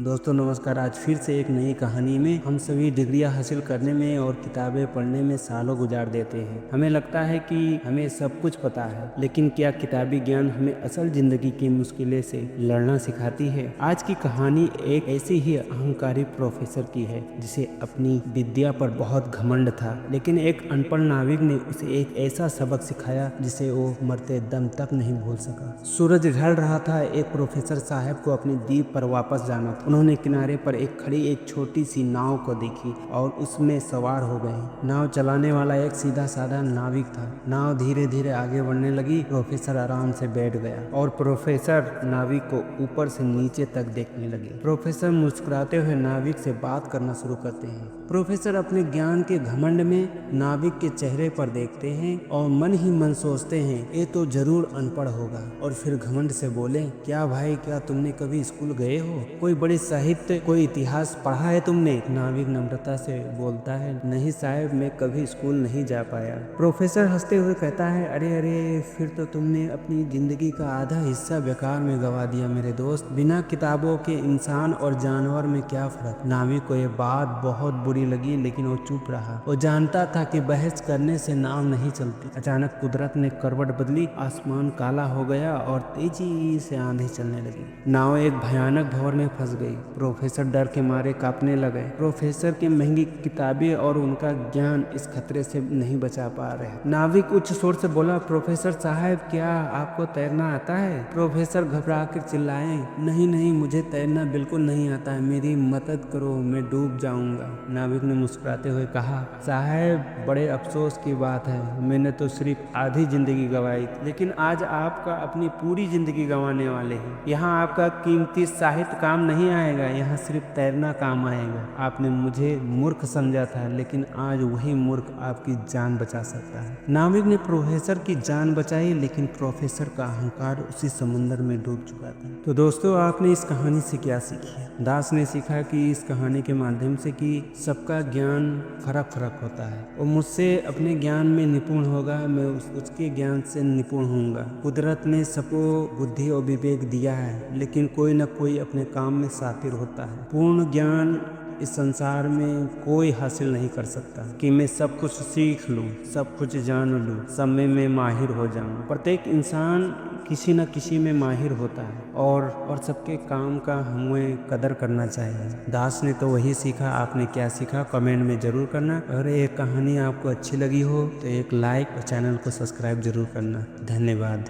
दोस्तों नमस्कार। आज फिर से एक नई कहानी में हम सभी डिग्रियां हासिल करने में और किताबें पढ़ने में सालों गुजार देते हैं। हमें लगता है कि हमें सब कुछ पता है, लेकिन क्या किताबी ज्ञान हमें असल जिंदगी की मुश्किलें से लड़ना सिखाती है? आज की कहानी एक ऐसी ही अहंकारी प्रोफेसर की है जिसे अपनी विद्या पर बहुत घमंड था, लेकिन एक अनपढ़ नाविक ने उसे एक ऐसा सबक सिखाया जिसे वो मरते दम तक नहीं भूल सका। सूरज ढल रहा था। एक प्रोफेसर साहब को अपनी द्वीप पर वापस जाना था। उन्होंने किनारे पर खड़ी एक छोटी सी नाव को देखी और उसमें सवार हो गए। नाव चलाने वाला एक सीधा साधा नाविक था। नाव धीरे धीरे आगे बढ़ने लगी। प्रोफेसर आराम से बैठ गया और प्रोफेसर नाविक को ऊपर से नीचे तक देखने लगे। प्रोफेसर मुस्कुराते हुए नाविक से बात करना शुरू करते हैं। प्रोफेसर अपने ज्ञान के घमंड में नाविक के चेहरे पर देखते हैं और मन ही मन सोचते हैं ये तो जरूर अनपढ़ होगा, और फिर घमंड से बोले, क्या भाई, क्या तुमने कभी स्कूल गए हो? कोई बड़ी साहित्य, कोई इतिहास पढ़ा है तुमने? नाविक नम्रता से बोलता है, नहीं साहब, मैं कभी स्कूल नहीं जा पाया। प्रोफेसर हंसते हुए कहता है, अरे अरे, फिर तो तुमने अपनी जिंदगी का आधा हिस्सा बेकार में गवा दिया मेरे दोस्त। बिना किताबों के इंसान और जानवर में क्या फर्क? नाविक को यह बात बहुत बुरी लगी, लेकिन वो चुप रहा। वो जानता था कि बहस करने से नाव नहीं चलती। अचानक कुदरत ने करवट बदली। आसमान काला हो गया और तेजी से आंधी चलने लगी। नाव एक भयानक भंवर में फंस गई। प्रोफेसर डर के मारे कांपने लगे। प्रोफेसर की महंगी किताबें और उनका ज्ञान इस खतरे से नहीं बचा पा रहे। नाविक उच्च स्वर से बोला, प्रोफेसर साहब, क्या आपको तैरना आता है? प्रोफेसर घबरा कर चिल्लाए, नहीं नहीं, मुझे तैरना बिल्कुल नहीं आता है, मेरी मदद करो, मैं डूब जाऊंगा। नाविक ने मुस्कुराते हुए कहा, साहब, बड़े अफसोस की बात है, मैंने तो सिर्फ आधी जिंदगी गंवाई थी, लेकिन आज आपका अपनी पूरी जिंदगी गंवाने वाले हैं। यहाँ आपका कीमती साहित्य काम नहीं आएगा, यहाँ सिर्फ तैरना काम आएगा। आपने मुझे मूर्ख समझा था, लेकिन आज वही मूर्ख आपकी जान बचा सकता है। नाविक ने प्रोफेसर की जान बचाई, लेकिन प्रोफेसर का अहंकार उसी समुद्र में डूब चुका था। तो दोस्तों, आपने इस कहानी से क्या सीखी? दास ने सीखा कि इस कहानी के माध्यम से कि सबका ज्ञान फर्क होता है। वो मुझसे अपने ज्ञान में निपुण होगा, मैं उसके ज्ञान से निपुण होऊंगा। कुदरत ने सबको बुद्धि और विवेक दिया है, लेकिन कोई न कोई अपने काम में शातिर होता है। पूर्ण ज्ञान इस संसार में कोई हासिल नहीं कर सकता कि मैं सब कुछ सीख लूं, सब कुछ जान लूं, सब में मैं माहिर हो जाऊं। प्रत्येक इंसान किसी न किसी में माहिर होता है और सबके काम का हमें कदर करना चाहिए। दास ने तो वही सीखा। आपने क्या सीखा कमेंट में जरूर करना। अगर ये कहानी आपको अच्छी लगी हो तो एक लाइक और चैनल को सब्सक्राइब जरूर करना। धन्यवाद।